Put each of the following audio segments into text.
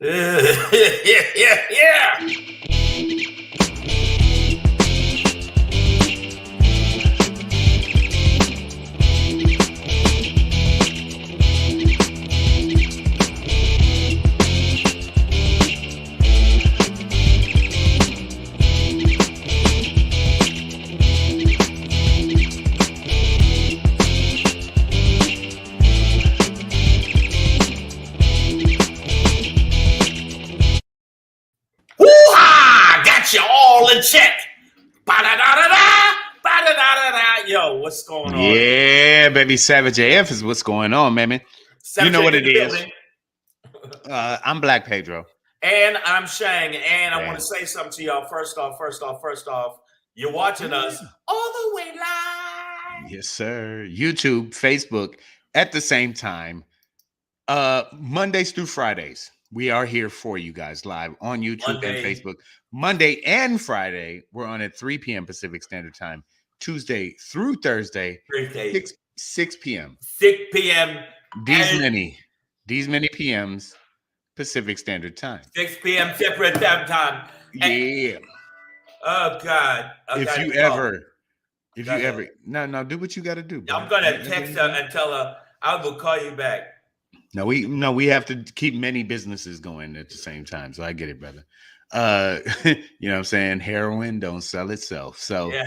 Yeah. Woo-ha! Got you all in check. Ba-da-da-da-da. Ba-da-da-da-da. Yo, what's going on? Yeah, baby, Savage AF is what's going on, man. You know what it is. I'm Black Pedro. And I'm Shang. And I want to say something to y'all. First off, you're watching us all the way live. Yes, sir. YouTube, Facebook, at the same time. Mondays through Fridays. We are here for you guys live on YouTube and Facebook. Monday and Friday, we're on at 3 p.m. Pacific Standard Time. Tuesday through Thursday, 6 p.m. 6 p.m. These many PMs Pacific Standard Time. 6 p.m. separate time. Yeah. Oh God. If you ever, no, do what you got to do. Bro. I'm gonna text her and tell her I will call you back. No, we have to keep many businesses going at the same time. So I get it, brother. You know what I'm saying? Heroin don't sell itself. So you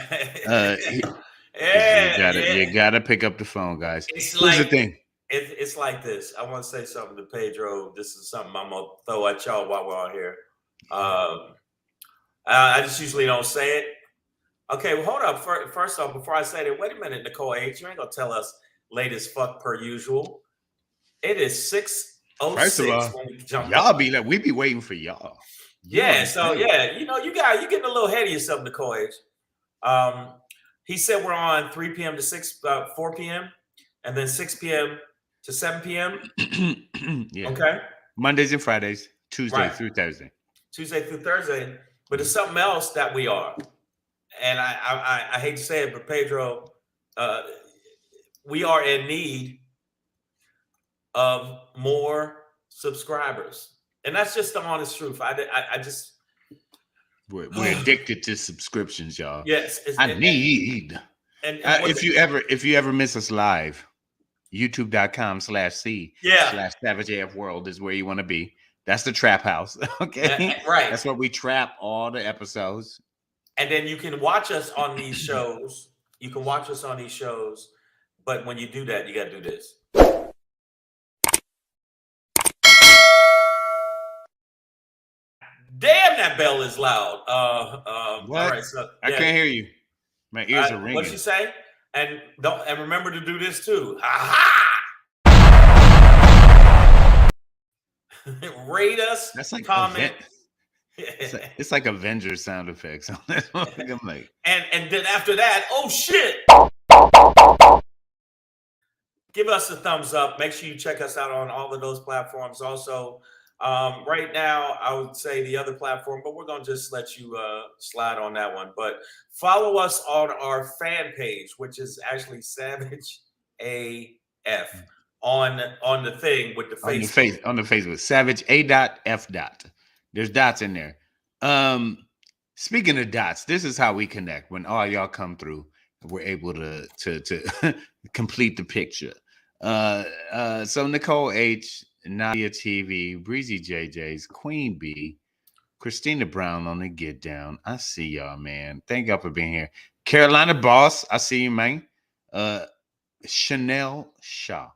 gotta pick up the phone, guys. Here's the thing. It's like this. I want to say something to Pedro. This is something I'm gonna throw at y'all while we're on here. I just usually don't say it. Okay, well, hold up. First off, before I say that, wait a minute, Nicole H. You ain't gonna tell us late as fuck per usual. It is 6:06. First of all, when we jump y'all be like, we be waiting for y'all. Yeah, so yeah, you know, you getting a little ahead of yourself, Nicole H. He said we're on 3 p.m. to 4 p.m. and then 6 p.m. to 7 p.m. Yeah. Okay. Mondays and Fridays, Tuesday through Thursday. But it's something else that we are. And I hate to say it, but Pedro, we are in need of more subscribers, and that's just the honest truth. I just we're addicted to subscriptions, y'all. Yes, I need. And if you ever miss us live, youtube.com/C/Savage World is where you want to be. That's the trap house. Okay, right. That's where we trap all the episodes. And then you can watch us on these shows. But when you do that, you got to do this. Damn, that bell is loud. What? All right, so I can't hear you. My ears are ringing. What'd you say? And remember to do this too. Aha! Rate us. That's like comment. It's like Avengers sound effects. I'm like, and then after that, oh shit! Give us a thumbs up. Make sure you check us out on all of those platforms. Also, right now, I would say the other platform, but we're gonna just let you slide on that one. But follow us on our fan page, which is actually Savage AF on the thing with the face on the Facebook. Savage A.F. There's dots in there. Speaking of dots, this is how we connect. When all y'all come through, we're able to complete the picture. So Nicole H, Nadia TV, Breezy JJ's, Queen B, Christina Brown on the Get Down. I see y'all, man. Thank y'all for being here. Carolina Boss, I see you, man. Chanel Shaw.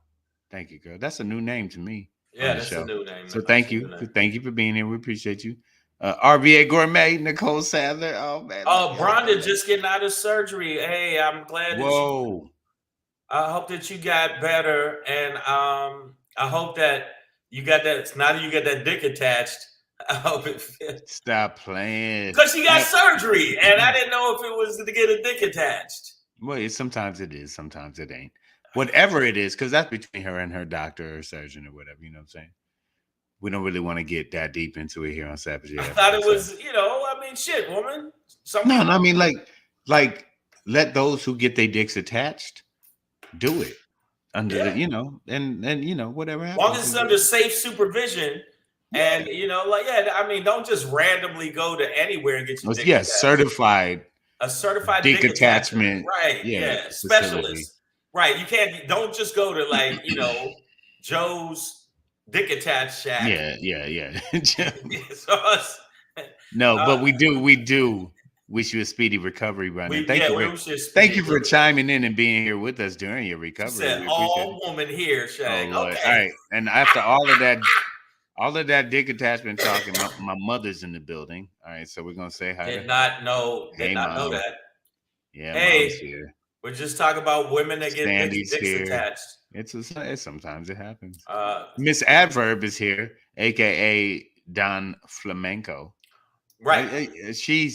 Thank you, girl. That's a new name to me. Yeah, that's a new name. So thank you. Thank you for being here. We appreciate you. RVA Gourmet, Nicole Sadler. Oh, man. Oh, Bronda just getting out of surgery. Hey, I'm glad. I hope that you got better. And I hope that you got that. Now that you got that dick attached, I hope it fits. Stop playing. Because she got surgery. And I didn't know if it was to get a dick attached. Well, sometimes it is. Sometimes it ain't. Whatever it is, because that's between her and her doctor or surgeon or whatever, you know what I'm saying? We don't really want to get that deep into it here on Savage. I thought it was, I mean, shit, woman. No, I mean, like, let those who get their dicks attached do it under the, and whatever happens. As long as it's under safe supervision, And I mean, don't just randomly go to anywhere and get your dick Yeah, attached. certified A certified dick dick attachment, attachment. right? Yeah, Yeah, facility. specialist, right? Don't just go to like Joe's dick attached shack. Yeah. So No, but we do wish you a speedy recovery, Brandon. we should Thank speedy you for chiming in and being here with us during your She recovery. said, We appreciate it. "All woman here, Oh Shang." Lord. All Okay. right. And after all of that dick attachment talking, my mother's in the building. All right, so we're gonna say hi to Did her. not know. Did Hey, not know mom. that. Yeah, mom's Hey, here. we're just talking about women that get Sandy's dicks here. attached. Sometimes it happens. Miss Miss Adverb is here, aka Don Flamenco. Right. She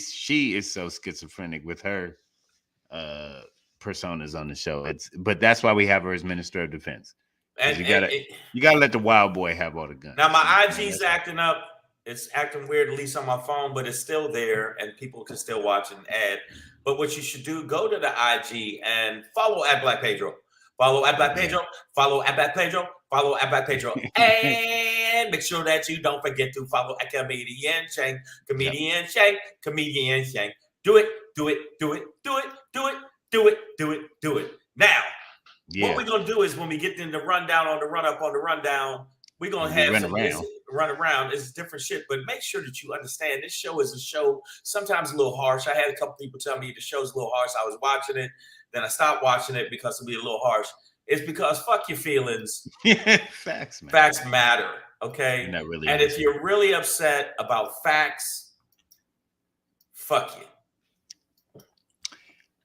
is so schizophrenic with her personas on the show. But that's why we have her as Minister of Defense. And you gotta let the wild boy have all the guns. Now my IG's acting up. It's acting weird, at least on my phone, but it's still there, and people can still watch and add. But what you should do, go to the IG and follow at Black Pedro. Follow at Black Pedro. Follow at Black Pedro. Follow at Black Pedro. And make sure that you don't forget to follow at Comedian Shang. Comedian Shang. Comedian Shang. Do it. Do it. Do it. Do it. Do it. Do it. Do it. Do it. Now, what we're gonna do is when we get in the rundown on the run up on the rundown, we're gonna have some run around. It's different shit, but make sure that you understand this show is a show sometimes a little harsh. I had a couple people tell me the show's a little harsh. I was watching it, then I stopped watching it because it'd be a little harsh. It's because fuck your feelings. Facts, man. Facts matter. Okay. Really and if you're really upset about facts, fuck you.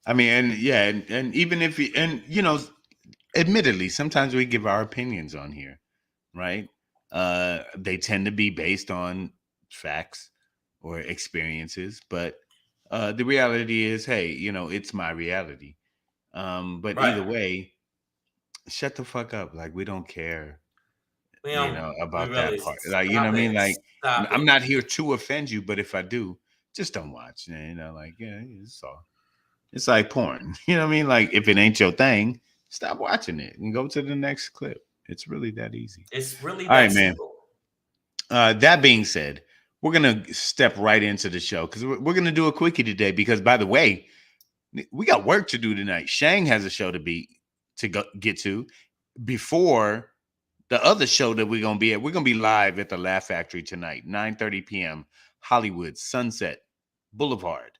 I mean, and even if admittedly, sometimes we give our opinions on here, right? They tend to be based on facts or experiences, but the reality is, hey, it's my reality. But either way, shut the fuck up. Like, we don't care, about that part. Like, you know what I mean? Like, I'm not here to offend you, but if I do, just don't watch. It's all. It's like porn. You know what I mean? Like, if it ain't your thing, stop watching it and go to the next clip. It's really that easy. It's really all right, simple. Man. That being said, we're gonna step right into the show because we're gonna do a quickie today. Because, by the way, we got work to do tonight. Shang has a show to get to before the other show that we're gonna be at. We're gonna be live at the Laugh Factory tonight, 9:30 p.m. Hollywood Sunset Boulevard.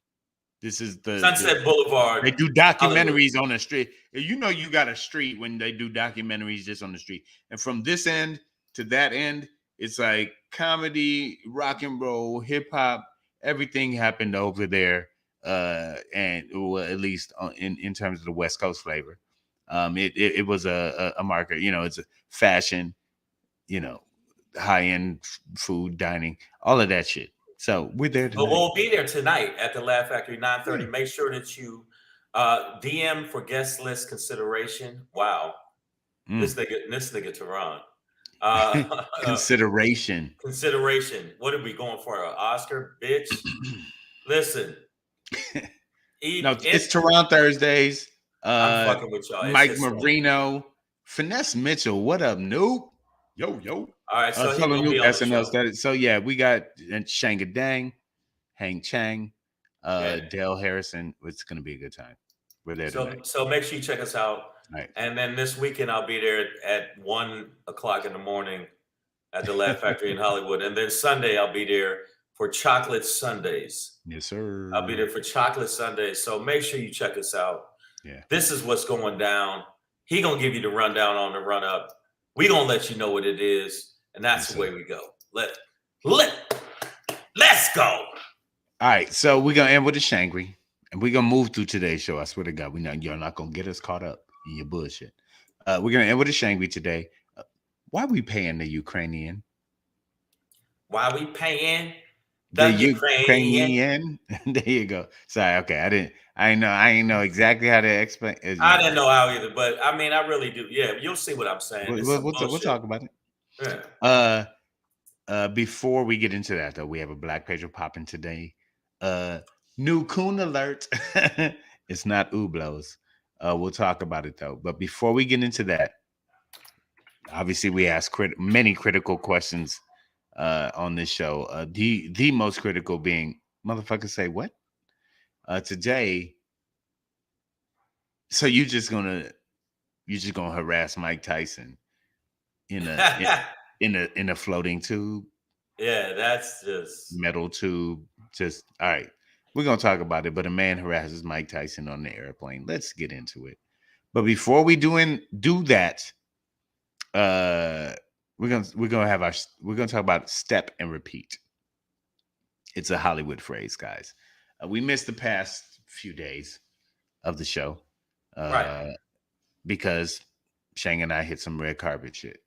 This is the Sunset Boulevard. They do documentaries Hollywood. On the street. You got a street when they do documentaries just on the street. And from this end to that end, it's like comedy, rock and roll, hip hop. Everything happened over there. And at least in terms of the West Coast flavor. It was a market. It's a fashion, high-end food, dining, all of that shit. So we're there tonight. But we'll be there tonight at the Laugh Factory, 9:30. Make sure that you DM for guest list consideration. Wow. This nigga Tehran. Consideration. What are we going for? An Oscar, bitch? Listen. It's Tehran Thursdays. I'm fucking with y'all. Mike Marino. Finesse Mitchell. What up, noob? Yo. All right, so he'll be on SNL status. So yeah, we got Shangadang, Hang Chang, Dale Harrison. It's gonna be a good time. We're there tonight. So make sure you check us out. Right. And then this weekend I'll be there at 1:00 in the morning at the Laugh Factory in Hollywood. And then Sunday I'll be there for Chocolate Sundays. Yes, sir. I'll be there for Chocolate Sundays. So make sure you check us out. Yeah. This is what's going down. He gonna give you the rundown on the run up. We gonna let you know what it is. And that's the way we go. Let's go. All right. So we're going to end with a Shangry. And we're going to move through today's show. I swear to God, you're not going to get us caught up in your bullshit. We're going to end with a Shangry today. Why are we paying the Ukrainian? Why we paying the Ukrainian? There you go. Sorry. Okay. I didn't know exactly how to explain. I didn't know how either, but I mean, I really do. Yeah. You'll see what I'm saying. We'll talk about it. Yeah. Before we get into that, though, we have a Black Pedro popping today. New COON alert. It's not Ublos. We'll talk about it though. But before we get into that, obviously we ask many critical questions on this show. The most critical being motherfuckers say what? Today, so you just gonna harass Mike Tyson in a floating tube, Yeah, that's just metal tube. Just all right. We're gonna talk about it, but a man harasses Mike Tyson on the airplane. Let's get into it. But before we do that, uh, we're gonna talk about step and repeat. It's a Hollywood phrase, guys. We missed the past few days of the show right. uh, because Shang and I hit some red carpet shit.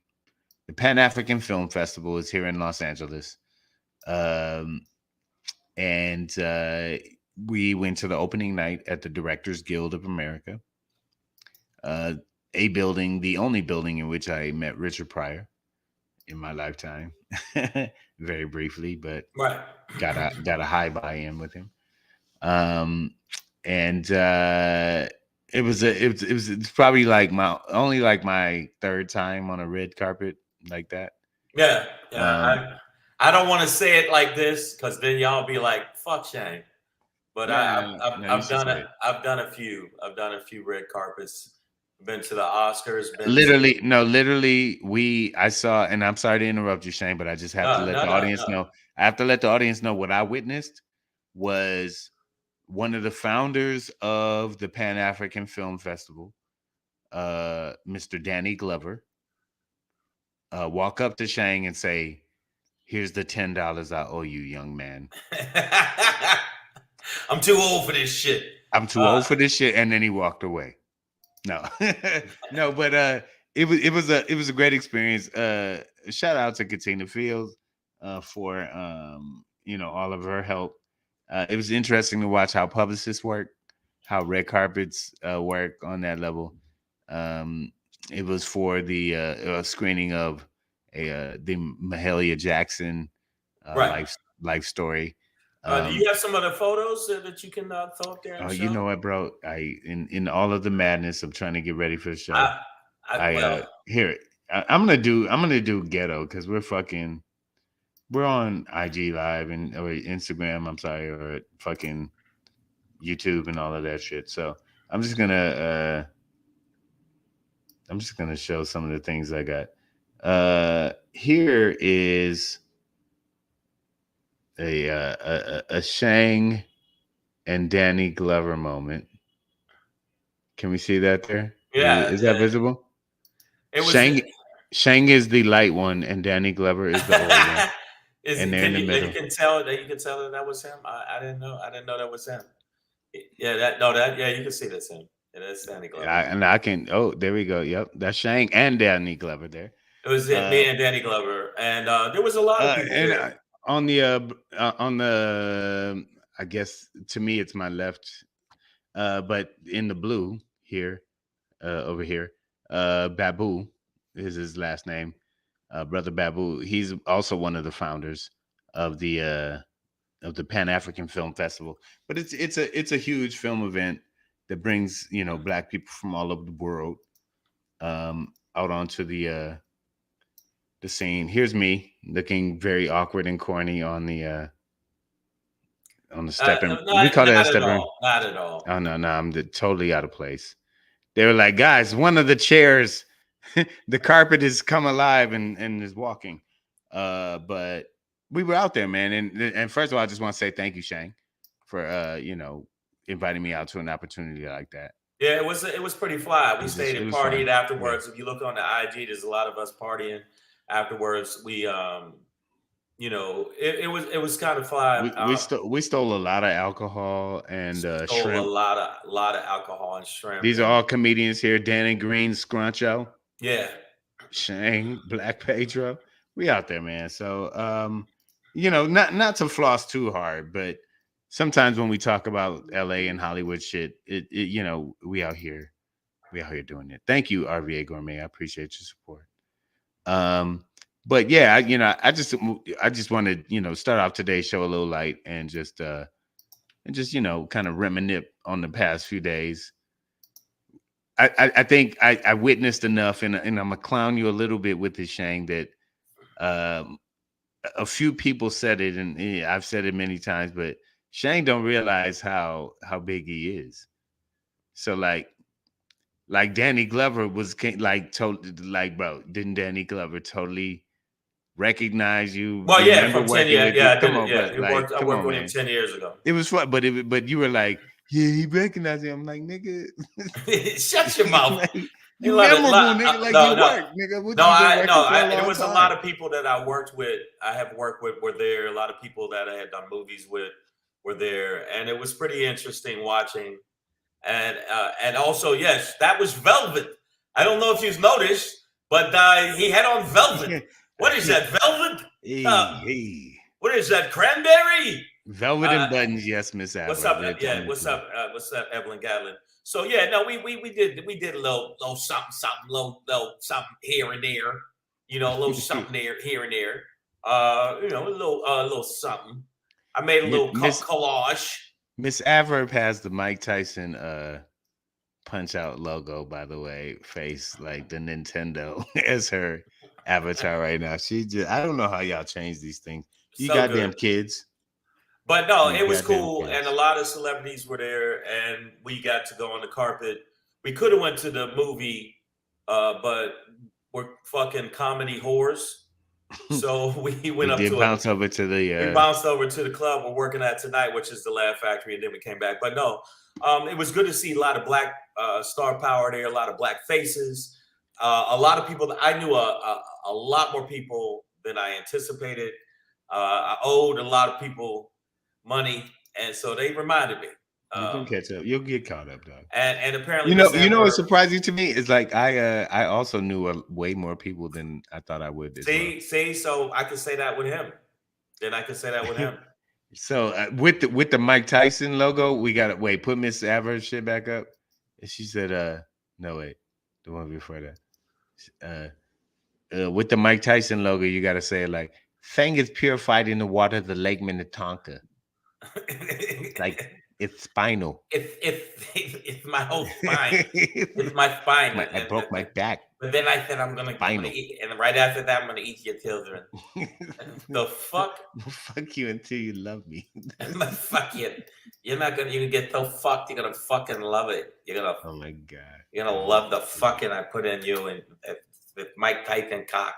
The Pan African Film Festival is here in Los Angeles. And we went to the opening night at the Directors Guild of America, a building, the only building in which I met Richard Pryor in my lifetime, very briefly, but Right. got a high buy-in with him. And it's probably like my third time on a red carpet like that. Yeah. I don't want to say it like this because then y'all be like, "Fuck Shang." But No, you I've should done say it. it. I've done a few. I've done a few red carpets. Been to the Oscars. Been to Literally, I saw, and I'm sorry to interrupt you, Shane, but I just have to let no the no audience no. know. I have to let the audience know what I witnessed was one of the founders of the Pan African Film Festival, Mr. Danny Glover, walk up to Shang and say, "Here's the $10 I owe you, young man. I'm too old for this shit. I'm too old for this shit," and then he walked away. No, no, but it was a great experience. Shout out to Katina Fields for all of her help. It was interesting to watch how publicists work, how red carpets work on that level. It was for the screening of the Mahalia Jackson Right. life story. Do you have some other photos that you can throw up there and Oh, you know show? what, bro? In all of the madness of trying to get ready for the show, I, well, here I'm gonna do ghetto because we're on IG Live and or Instagram. I'm sorry, or fucking YouTube and all of that shit. So I'm just gonna show some of the things I got. Here is a Shang and Danny Glover moment. Can we see that there? yeah, Is that visible? it was. Shang Shang is the light one, and Danny Glover is the old one, Is and it? they're in Can the you middle. you can tell that was him? I didn't know. I didn't know that was him. Yeah, yeah, you can see that's him. Yeah, that's Danny Glover. I can. Oh, there we go. Yep, that's Shang and Danny Glover there. It was Uh, me and Danny Glover, and there was a lot of people and there. on the, I guess to me it's my left, but in the blue here, over here, Babu is his last name. Brother Babu. He's also one of the founders of the Pan African Film Festival. But it's a huge film event that brings black people from all over the world out onto the scene. Here's me looking very awkward and corny on the step, and we call that a Not at step in. all. Not at all. Oh no, I'm totally out of place. They were like, guys, one of the chairs, the carpet has come alive and is walking. But we were out there, man. And first of all, I just want to say thank you, Shang, for inviting me out to an opportunity like that. Yeah, it was pretty fly. We stayed It and was partied fun. Yeah. afterwards. If you look on the IG, there's a lot of us partying afterwards. It was kind of fly. We stole a lot of alcohol and Stole shrimp. a lot of alcohol and shrimp These are and all comedians here. Danny Green, Scruncho, yeah. Shang, Black Pedro. We out there, man. So not to floss too hard, but sometimes when we talk about LA and Hollywood shit, we out here doing it. Thank you, RVA Gourmet. I appreciate your support. But yeah, I just want to start off today's show a little light and just kind of reminisce on the past few days. I think I witnessed enough, and I'm gonna clown you a little bit with this, Shang, that a few people said it, and I've said it many times, but Shang don't realize how big he is. So like Danny Glover was like like, bro, didn't Danny Glover totally recognize you, Well, yeah, remember from 10 working years. with you? Yeah, I did Come it. on, Yeah, but it worked. like, I come worked on, with him man. 10 years ago. It was fun, but you were like, yeah, he recognized him. I'm like, nigga, Shut your mouth. like, You you let it. memorable, nigga, like No, you no, work, nigga. What no. you been I no. working for a There long was a lot time? of people that I worked with. I have worked with were there. A lot of people that I had done movies with were there, and it was pretty interesting watching. And also, yes, that was Velvet. I don't know if you've noticed, but he had on Velvet. What is that? Velvet? Hey. What is that? Cranberry? Velvet and buttons, yes, Miss What's Adler. up? Yeah, what's up? What's up, Evelyn Gatlin? So yeah, no, we did a little something, little something here and there, a little something here and there, a little something. I made a little collage. Miss Adverb has the Mike Tyson Punch Out logo, by the way, face like the Nintendo as her avatar right now. I don't know how y'all change these things. You So goddamn good. kids. But no, You it was goddamn cool, kids. and a lot of celebrities were there, and we got to go on the carpet. We could have went to the movie, but we're fucking comedy whores, so we went up to bounce over to the. We bounced over to the club we're working at tonight, which is the Laugh Factory, and then we came back. But no, it was good to see a lot of black star power there, a lot of black faces, a lot of people that I knew a lot more people than I anticipated. I owed a lot of people money, and so they reminded me. You can catch up. You'll get caught up, dog. And apparently, you know what's surprising to me is like I also knew way more people than I thought I would. See, so I could say that with him. Then I could say that with him. So with the Mike Tyson logo, we got to wait. Put Miss Average shit back up. And she said, no wait, the one before that. With the Mike Tyson logo, you got to say it like, "Fang is purified in the water of the Lake Minnetonka." Like it's spinal. If my whole spine, it's my spine. I broke my back. But then I said I'm gonna eat, and right after that I'm gonna eat your children. The fuck? Fuck you until you love me. Fuck you. You're gonna get so fucked. You're gonna fucking love it. You're gonna. Oh my god. You're gonna love the fucking I put in you and with Mike Tyson cock.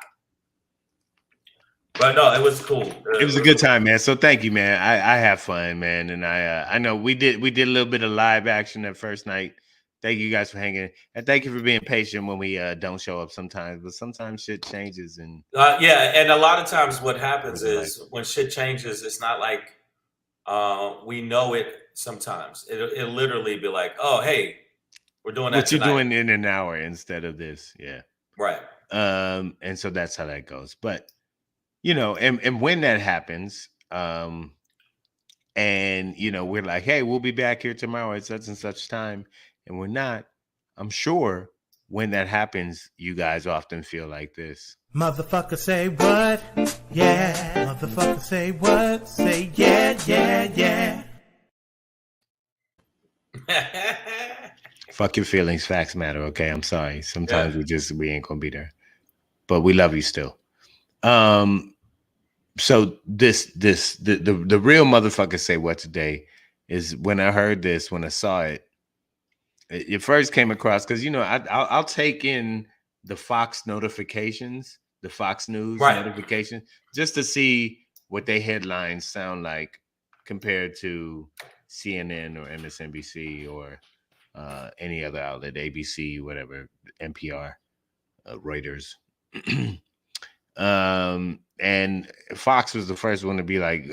But no, it was cool. It was a good time, man. So thank you, man. I have fun, man, and I know we did a little bit of live action that first night. Thank you guys for hanging, and thank you for being patient when we don't show up sometimes. But sometimes shit changes, and yeah, and a lot of times what happens is when shit changes, it's not like we know it. Sometimes it'll literally be like, oh, hey, we're doing that. What you're doing in an hour instead of this, yeah, right. And so that's how that goes, but. And when that happens, and we're like, hey, we'll be back here tomorrow at such and such time, and we're not. I'm sure when that happens, you guys often feel like this. Motherfucker say what? Yeah. Motherfucker say what? Say yeah, yeah, yeah. Fuck your feelings, facts matter. Okay, I'm sorry. Sometimes we ain't gonna be there, but we love you still. So the real motherfucker say what today is when I heard this, when I saw it, it first came across because I'll take in the Fox notifications, the Fox News notifications, just to see what they headlines sound like compared to CNN or MSNBC or any other outlet, ABC, whatever, NPR, Reuters. And Fox was the first one to be like,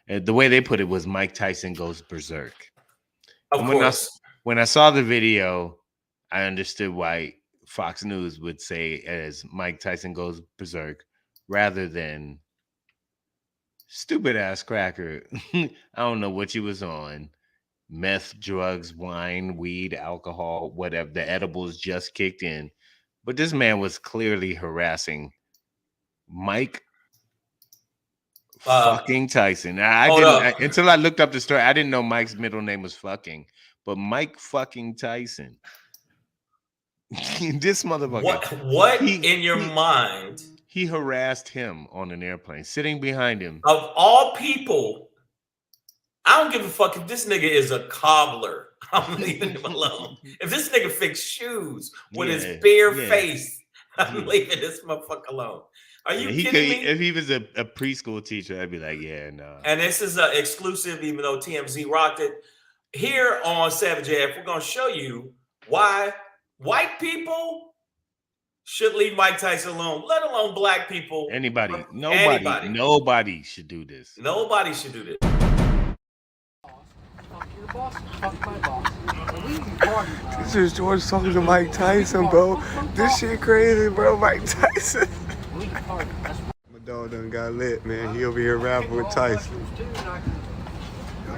the way they put it was Mike Tyson goes berserk. Of course. When I saw the video, I understood why Fox News would say as Mike Tyson goes berserk rather than stupid ass cracker. I don't know what you was on. Meth, drugs, wine, weed, alcohol, whatever. The edibles just kicked in. But this man was clearly harassing Mike fucking Tyson. Until I looked up the story. I didn't know Mike's middle name was fucking, but Mike fucking Tyson. This motherfucker. What in your mind? He harassed him on an airplane, sitting behind him. Of all people, I don't give a fuck if this nigga is a cobbler. I'm leaving him alone. If this nigga fix shoes with his bare face, I'm leaving this motherfucker alone. Are you kidding me? If he was a preschool teacher, I'd be like, yeah, no. And this is an exclusive, even though TMZ rocked it. Here on Savage AF, we're going to show you why white people should leave Mike Tyson alone, let alone black people. Anybody. Nobody should do this. Nobody should do this. This is George talking to Mike Tyson, bro. This shit crazy, bro. Mike Tyson. My dog done got lit, man. He over here rapping with Tyson.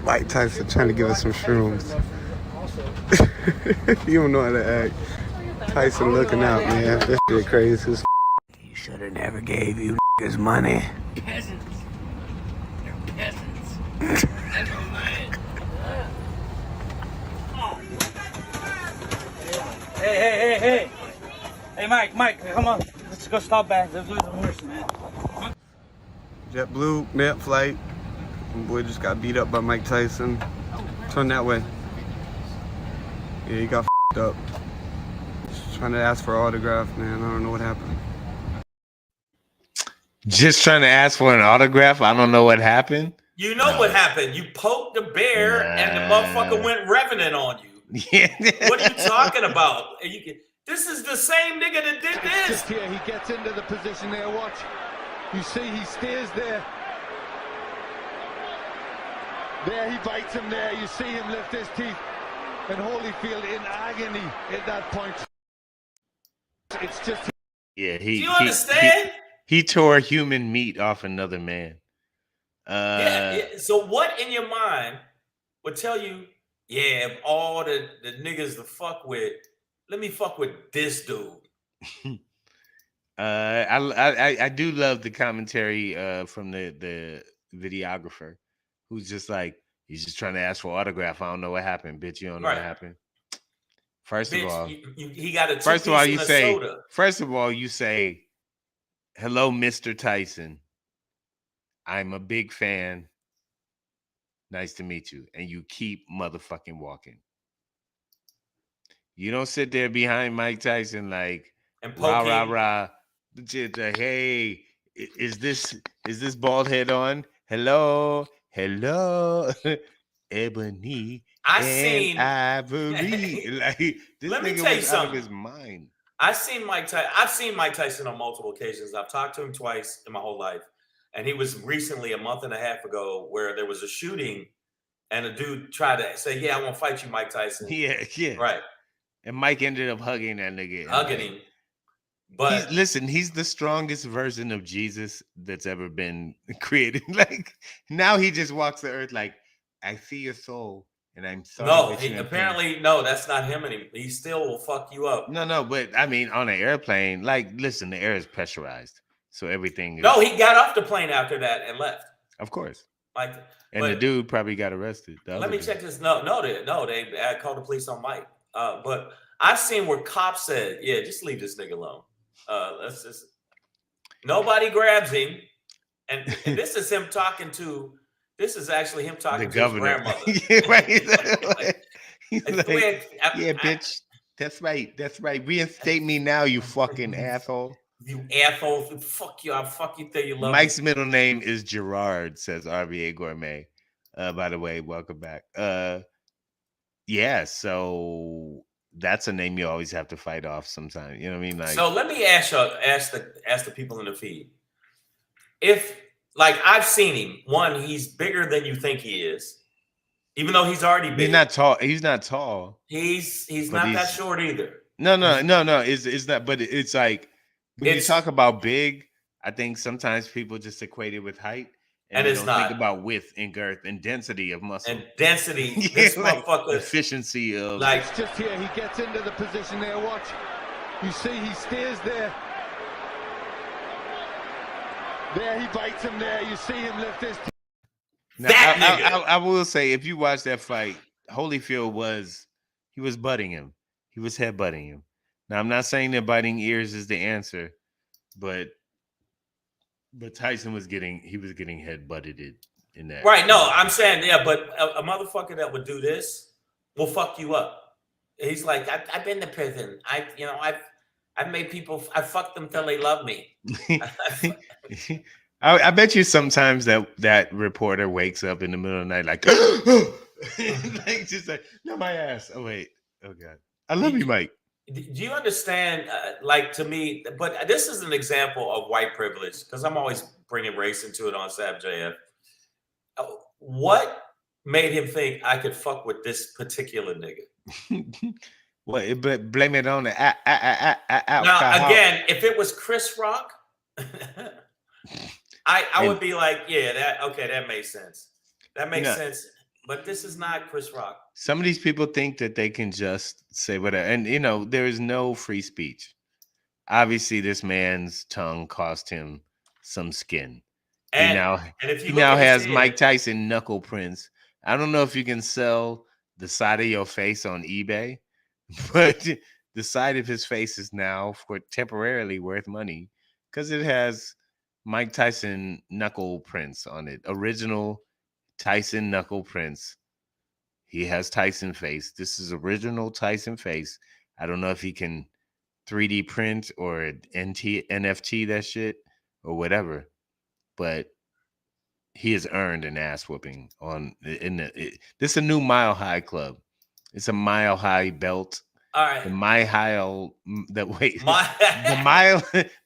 Mike Tyson trying to give us some shrooms. You don't know how to act. Tyson looking out, man. This shit crazy. He should have never gave you niggas money. Peasants. They're peasants. Hey. Hey, Mike, come on. Let's go stop back. Let's lose the horse, man. JetBlue, mid flight. My boy just got beat up by Mike Tyson. Turn that way. Yeah, he got f***ed up. Just trying to ask for an autograph, man. I don't know what happened. Just trying to ask for an autograph? I don't know what happened. You know what happened. You poked the bear and the motherfucker went revenant on you. Yeah. What are you talking about? This is the same nigga that did this. Just here, he gets into the position there. Watch. You see, he stays there. There, he bites him there. You see him lift his teeth. And Holyfield in agony at that point. It's just... Yeah, do you understand? He tore human meat off another man. Yeah. So what in your mind would tell you, yeah, of all the niggas to fuck with, let me fuck with this dude? I do love the commentary from the videographer, who's just like, he's just trying to ask for autograph. I don't know what happened, bitch. You don't know what happened. First of all, he got a first of all, you say, soda. First of all, you say, hello, Mr. Tyson. I'm a big fan. Nice to meet you. And you keep motherfucking walking. You don't sit there behind Mike Tyson like, and rah. Hey, is this bald head on? Hello. Ebony and Ivory. Like, this let me nigga tell you was something. out of his mind. I've seen Mike Tyson on multiple occasions. I've talked to him twice in my whole life. And he was recently, a month and a half ago, where there was a shooting and a dude tried to say, yeah, I want to fight you, Mike Tyson. Yeah. Right. And Mike ended up hugging that nigga. Hugging him. But he's the strongest version of Jesus that's ever been created. Like, now he just walks the earth like, I see your soul, and I'm sorry. No, that's not him anymore. He still will fuck you up. No, but I mean, on an airplane, like, listen, the air is pressurized, so everything. No, he got off the plane after that and left. Of course. Like, the dude probably got arrested. Let me check this. No, they called the police on Mike. But I've seen where cops said, yeah, just leave this nigga alone. Let's just, nobody grabs him. And this is him talking to, this is actually him talking to governor. His grandmother. Yeah, bitch. That's right. Reinstate me now, you fucking asshole. You asshole. Fuck you. I'll fuck you till you love Mike's me. middle name is Gerard, says RVA Gourmet. By the way, welcome back. Yeah, so that's a name you always have to fight off sometimes. You know what I mean? Like, so let me ask the people in the feed. If, like, I've seen him, one, he's bigger than you think he is, even though he's already big. He's not tall. He's not tall. He's not that short either. No. It's not. But it's like, when you talk about big, I think sometimes people just equate it with height. And it's not. Think about width and girth and density of muscle. And density. This motherfucker. Efficiency of. Like, it's just here. He gets into the position there. Watch. You see, he stays there. There, he bites him there. You see him lift his teeth. Now, I will say, if you watch that fight, Holyfield was butting him. He was headbutting him. Now, I'm not saying that biting ears is the answer, but But Tyson was getting head butted in that. Right. No, I'm saying, yeah, but a motherfucker that would do this will fuck you up. He's like, I've been to prison. I've made people, I fucked them till they love me. I bet you sometimes that reporter wakes up in the middle of the night like, like just like, no, my ass. Oh wait, oh god, I love you, Mike. Do you understand? Like, to me, but this is an example of white privilege, because I'm always bringing race into it on SABJF. What made him think I could fuck with this particular nigga? Well, but blame it on the Now, again, if it was Chris Rock, I would be like, yeah, that makes sense. That makes sense. But this is not Chris Rock. Some of these people think that they can just say whatever, and there is no free speech. Obviously, this man's tongue cost him some skin. And he now has Mike Tyson knuckle prints. I don't know if you can sell the side of your face on eBay, but the side of his face is now temporarily worth money because it has Mike Tyson knuckle prints on it. Original Tyson knuckle prints. He has Tyson face. This is original Tyson face. I don't know if he can 3D print or NFT that shit or whatever, but he has earned an ass whooping this is a new Mile High club. It's a Mile High belt. All right. The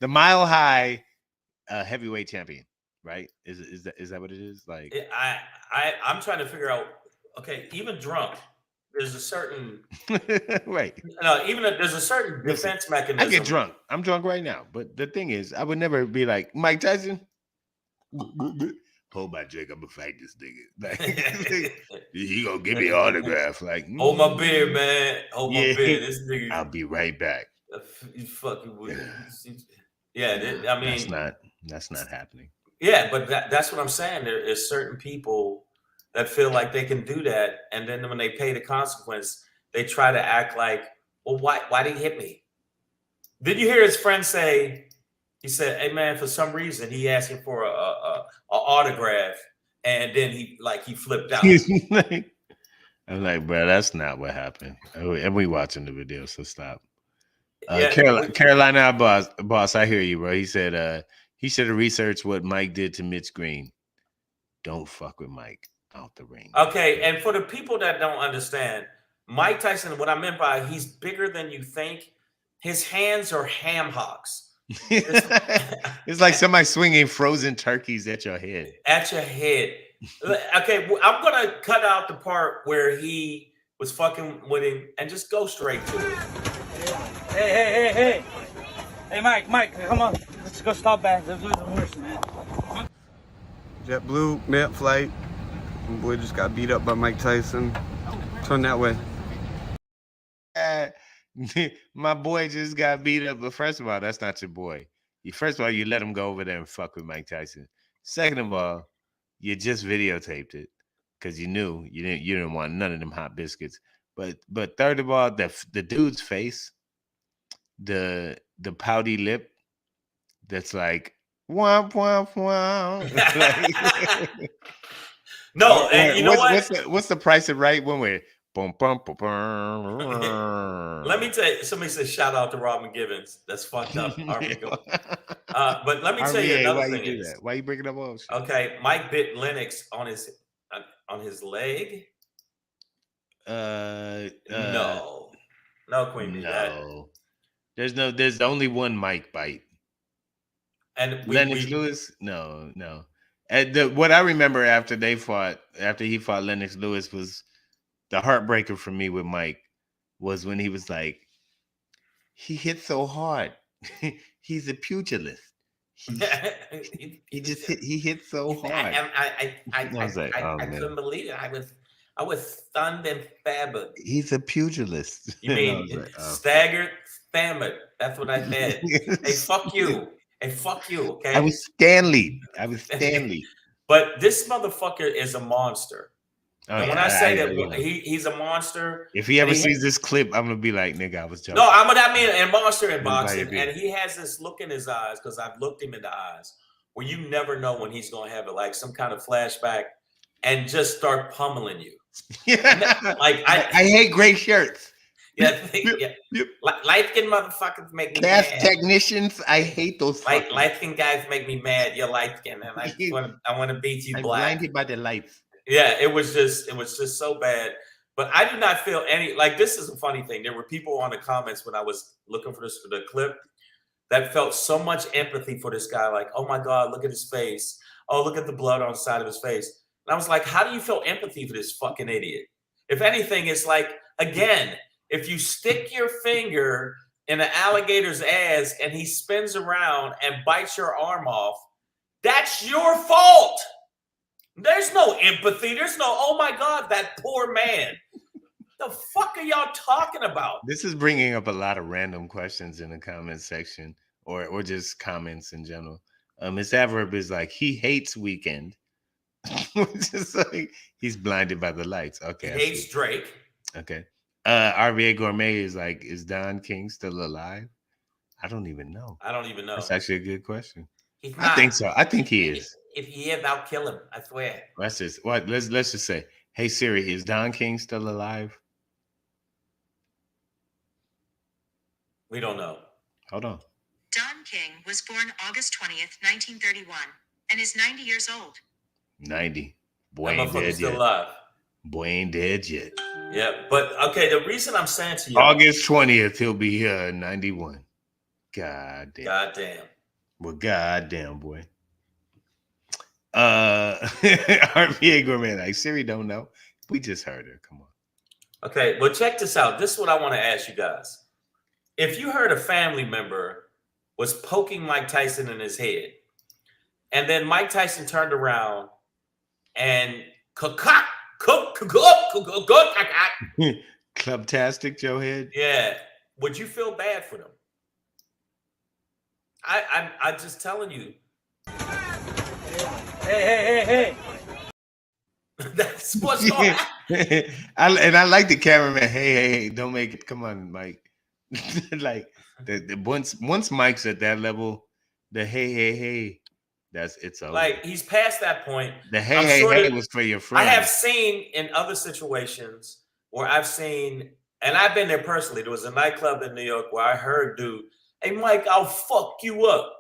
Mile High heavyweight champion, right? Is that what it is? Like, I'm trying to figure out. Okay, even drunk, there's a certain right. No, there's a certain defense mechanism. I get drunk. I'm drunk right now, but the thing is, I would never be like Mike Tyson. Hold my drink, I'm gonna fight this nigga. Like, he gonna give me an autograph. Like, hold my beer, man. Hold my beer. This nigga. I'll be right back. He's fucking with. Yeah, I mean, that's not happening. Yeah, but that's what I'm saying. There is certain people that feel like they can do that, and then when they pay the consequence, they try to act like, well, why did he hit me? Did you hear his friend say? He said, "Hey man, for some reason he asked him for a autograph, and then he flipped out." I'm like, bro, that's not what happened. And we watching the video, so stop. Carolina boss, I hear you, bro. He said he should have researched what Mike did to Mitch Green. Don't fuck with Mike out the ring. Okay, and for the people that don't understand, Mike Tyson, what I meant by he's bigger than you think, his hands are ham hocks. It's like somebody swinging frozen turkeys at your head. Okay, I'm gonna cut out the part where he was fucking with him and just go straight to it. Hey, Mike, come on, let's go stop back. Let's lose the horse, man. JetBlue mid flight. My boy just got beat up by Mike Tyson. Turn that way. My boy just got beat up, but first of all, that's not your boy. First of all, you let him go over there and fuck with Mike Tyson. Second of all, you just videotaped it because you knew you didn't want none of them hot biscuits. But third of all, the dude's face, the pouty lip, that's like womp womp womp. No, and you know what? What's the price of right when we're boom, boom, boom, boom. Let me tell you, somebody said shout out to Robin Givens. That's fucked up. But let me tell you another thing is, why you bringing up all shit? Okay, Mike bit Lennox on his leg. No, Queen B. No. There's only one Mike bite. And Lennox Lewis? No. And what I remember after he fought Lennox Lewis was the heartbreaker for me with Mike was when he was like, he hit so hard. He's a pugilist. He hit so hard. I couldn't believe it. I was stunned and fabbered. He's a pugilist. You mean staggered, stammered? That's what I said. Hey, fuck you. Okay. I was Stanley. But this motherfucker is a monster. And when I say that he's a monster, if he ever sees this clip, I'm gonna be like, nigga, I was joking. No, a monster in boxing, and he has this look in his eyes because I've looked him in the eyes, where you never know when he's gonna have it, like some kind of flashback, and just start pummeling you. Yeah. Like I hate gray shirts. yeah, light-skinned motherfuckers make me Cast mad. technicians, I hate those. Light-skinned guys make me mad. You're light-skinned, and I want to beat you I'm black. blinded by the lights. Yeah, it was just so bad. But I do not feel any like this is a funny thing. There were people on the comments when I was looking for the clip that felt so much empathy for this guy. Like, oh my God, look at his face. Oh, look at the blood on the side of his face. And I was like, how do you feel empathy for this fucking idiot? If anything, it's like, again, if you stick your finger in an alligator's ass and he spins around and bites your arm off, that's your fault. There's no empathy. There's no, oh my God, that poor man. The fuck are y'all talking about? This is bringing up a lot of random questions in the comment section or just comments in general. Miss Adverb is like, he hates Weekend. Just like he's blinded by the lights. Okay. He hates Drake. Okay. RVA Gourmet is like, is Don King still alive? I don't even know. I don't even know. That's actually a good question. He's not. I think so. I think he is. If he is, I'll kill him. I swear. Let's just let's just say, hey Siri, is Don King still alive? We don't know. Hold on. Don King was born August 20th, 1931, and is 90 years old. 90. Boy That ain't motherfucker's dead still yet. alive. Boy ain't dead yet. Yeah, but okay, the reason I'm saying to you, August 20th, he'll be 91. God damn. goddamn. Well, goddamn, boy. RVA Gourmet, like Siri don't know. We just heard her. Come on. Okay, well, check this out. This is what I want to ask you guys. If you heard a family member was poking Mike Tyson in his head, and then Mike Tyson turned around and Clubtastic, Joe Head. yeah, would you feel bad for them? I'm just telling you. Hey. That's what's going on. I like the cameraman. Hey, don't make it. Come on, Mike. Like the once Mike's at that level, the hey, it's over. Like he's past that point. The hey was for your friend. I have seen in other situations where I've seen, and I've been there personally. There was a nightclub in New York where I heard dude, hey Mike, I'll fuck you up.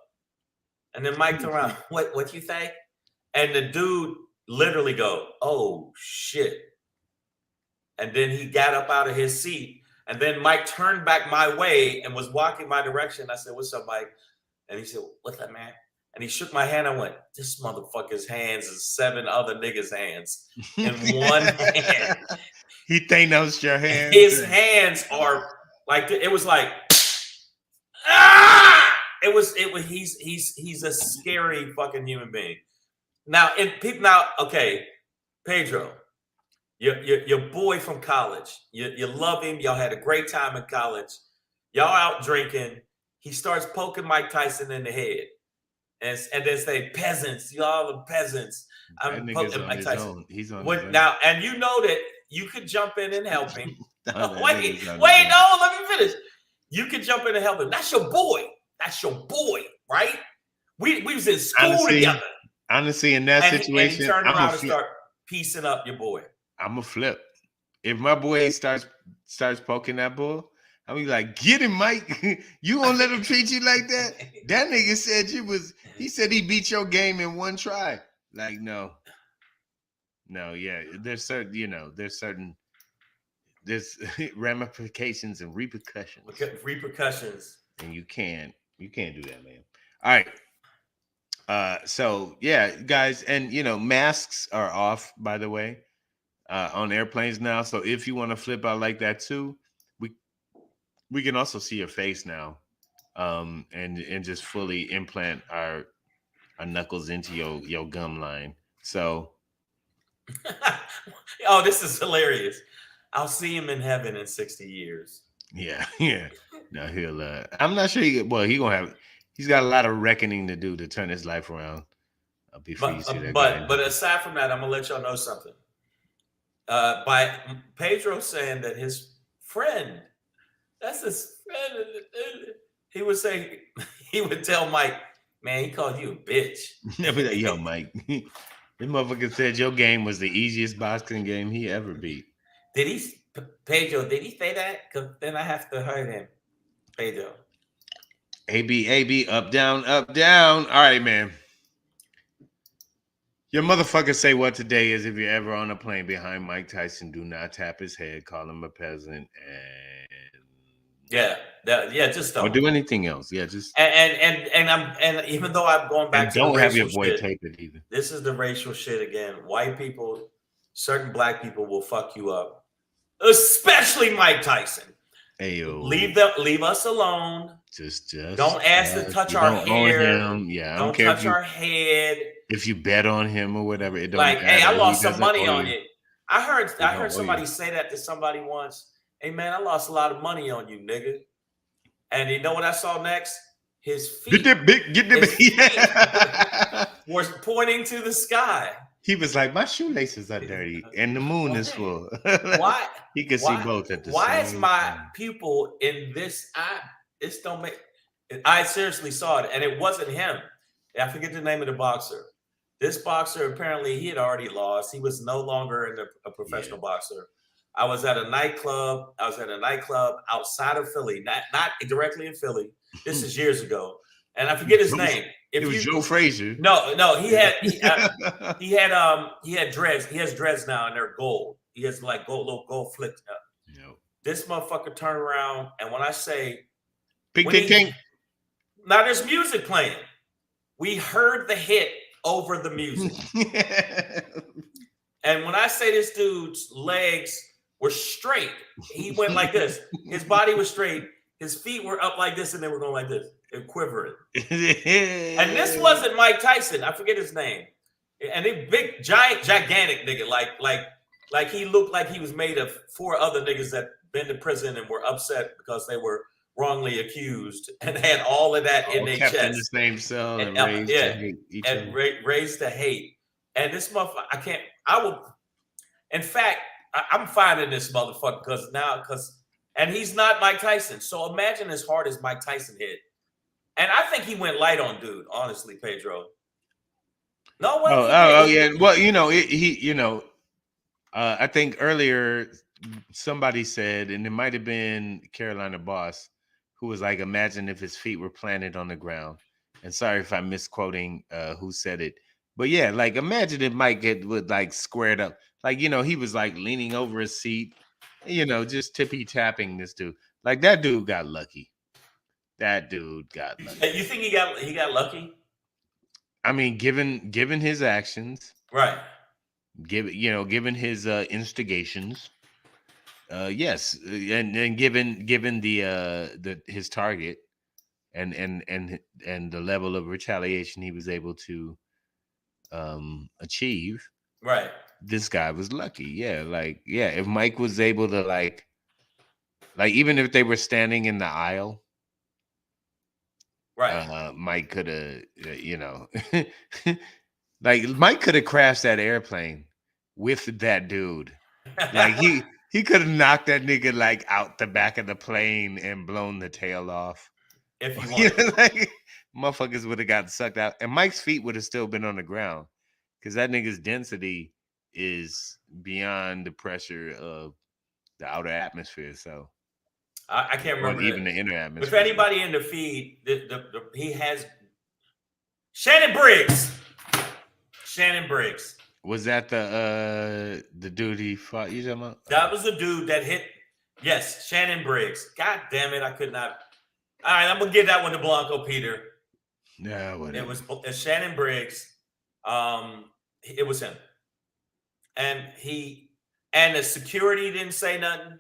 And then Mike turned around, what you say? And the dude literally go, oh shit. And then he got up out of his seat. And then Mike turned back my way and was walking my direction. I said, what's up, Mike? And he said, what's up, man? And he shook my hand. I went, this motherfucker's hands is 7 other niggas' hands in one hand. He Thanos your hands. His hands are like, it was like, ah! It was, he's a scary fucking human being. Now, okay, Pedro, your boy from college, you love him. Y'all had a great time in college. Y'all out drinking. He starts poking Mike Tyson in the head. And then say, peasants, y'all are peasants. I'm poking Mike Tyson. He's on what, now, and you know that you could jump in and help him. No, wait, no, let me finish. You could jump in and help him. That's your boy. That's your boy, right? We was in school together. Honestly, in that situation, and he turned around and start piecing up your boy. I'm a flip. If my boy starts poking that bull, I'll be like, get him, Mike. You gonna let him treat you like that? That nigga said he said he beat your game in one try. Like, no, yeah. There's certain, there's ramifications and repercussions. Repercussions. And you can't do that, man. All right. So yeah, guys, and masks are off, by the way, on airplanes now. So if you want to flip out like that too, we can also see your face now, and just fully implant our knuckles into your gum line. So, oh, this is hilarious. I'll see him in heaven in 60 years. Yeah. No, he'll. I'm not sure. He's got a lot of reckoning to do to turn his life around. Before you see that. But aside from that, I'm gonna let y'all know something. By Pedro saying that his friend. That's his friend. He would tell Mike, Man, he called you a bitch. I'll be like, yo, Mike, this motherfucker said your game was the easiest boxing game he ever beat. Did he, Pedro, did he say that? Because then I have to hurt him. Pedro. AB, up, down, up, down. All right, man. Your motherfucker say what today is if you're ever on a plane behind Mike Tyson, do not tap his head, call him a peasant, and Just or don't. do anything else. Yeah, just and even though I'm going back and to don't the have your racial boy shit, tape it either. this is the racial shit again. White people, certain black people will fuck you up, especially Mike Tyson. Ayo. Leave us alone. Just don't ask to touch you our don't hair. Own him. Yeah, I don't care touch our head. If you bet on him or whatever, it don't like, matter. hey, I lost He some money doesn't owe on you. it. I heard owe somebody you. say that to somebody once. Hey man, I lost a lot of money on you, nigga. And you know what I saw next? His feet. Get the big. Was pointing to the sky. He was like, my shoelaces are dirty and the moon is full. Why? He could see both at the same Why is my time. pupil in this eye? This don't make. I seriously saw it, and it wasn't him. I forget the name of the boxer. This boxer, apparently, he had already lost. He was no longer a professional boxer. I was at a nightclub. Outside of Philly, not directly in Philly. This is years ago, and I forget his name. It was Joe Frazier. No, he had dreads. He has dreads now, and they're gold. He has like little gold flicks up. No. This motherfucker turned around, and when I say, Ping. Now there's music playing. We heard the hit over the music. And when I say this dude's legs were straight, he went like this. His body was straight. His feet were up like this, and they were going like this. They're quivering. And this wasn't Mike Tyson. I forget his name. And a big, gigantic nigga. Like he looked like he was made of 4 other niggas that been to prison and were upset because they were wrongly accused and had all of that in their chest. In the same cell and raised to hate each other. Raised to hate. And this motherfucker, in fact, I'm finding this motherfucker and he's not Mike Tyson. So imagine as hard as Mike Tyson hit. And I think he went light on dude, honestly, Pedro. No way. Yeah. Well, I think earlier somebody said, and it might have been Carolina Boss, who was like, imagine if his feet were planted on the ground. And sorry if I'm misquoting who said it. But yeah, like imagine if Mike would like squared up. Like, he was like leaning over his seat, just tippy tapping this dude. Like that dude got lucky. You think he got lucky? I mean, given his actions, right? Given his instigations, yes, and given the his target, and the level of retaliation he was able to achieve, right? This guy was lucky. Yeah, if Mike was able to like even if they were standing in the aisle. Right. Mike could have, like Mike could have crashed that airplane with that dude. Like he could have knocked that nigga like out the back of the plane and blown the tail off. If you wanted. Like motherfuckers would have gotten sucked out, and Mike's feet would have still been on the ground because that nigga's density is beyond the pressure of the outer atmosphere. So. I can't remember even the inner atmosphere. If anybody in the feed, he has Shannon Briggs. Was that the dude he fought? You talking about? That was the dude that hit. Yes, Shannon Briggs. God damn it, I could not. All right, I'm gonna give that one to Blanco Peter. Yeah, whatever. It was Shannon Briggs. It was him, and the security didn't say nothing.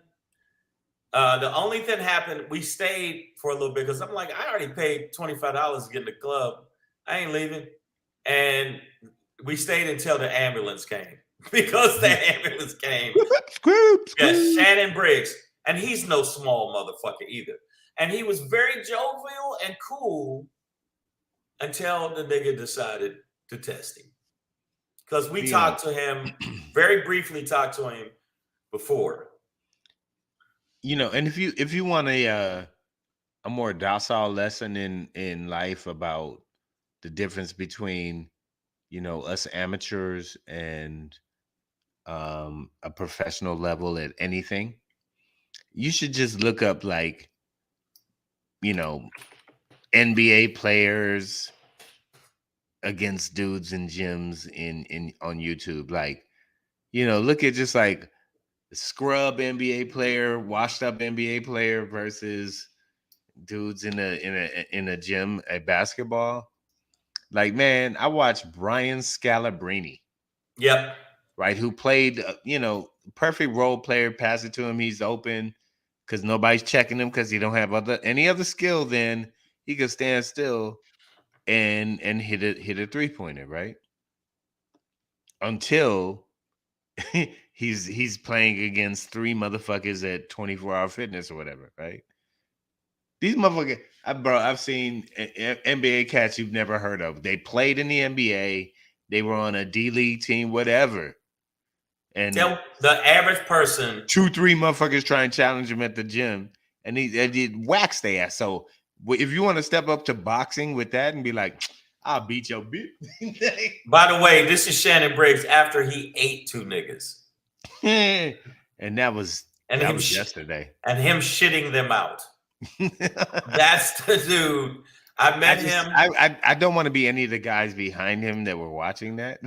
The only thing happened, we stayed for a little bit because I'm like, I already paid $25 to get in the club. I ain't leaving. And we stayed until the ambulance came because the ambulance came. Yes, Shannon Briggs. And he's no small motherfucker either. And he was very jovial and cool until the nigga decided to test him. Because we talked to him, very briefly talked to him before. And if you want a more docile lesson in life about the difference between, you know, us amateurs and a professional level at anything, you should just look up, like, you know, NBA players against dudes in gyms in on YouTube. Like, you know, look at just like scrub NBA player, washed up NBA player versus dudes in a gym at basketball. Like, man, I watched Brian Scalabrine, Yep. right, who played, you know, perfect role player. Pass it to him, he's open because nobody's checking him because he don't have any other skill. Then he could stand still and hit a 3-pointer, right? Until he's playing against 3 motherfuckers at 24-hour fitness or whatever, right? These motherfuckers, bro, I've seen NBA cats you've never heard of. They played in the NBA. They were on a D League team, whatever. And Tell the average person 2-3 motherfuckers try and challenge him at the gym, and he wax their ass. So if you want to step up to boxing with that and be like, I'll beat your bitch. By the way, this is Shannon Briggs after he ate 2 niggas. And that was yesterday. And him shitting them out. That's the dude. I met him. I don't want to be any of the guys behind him that were watching that.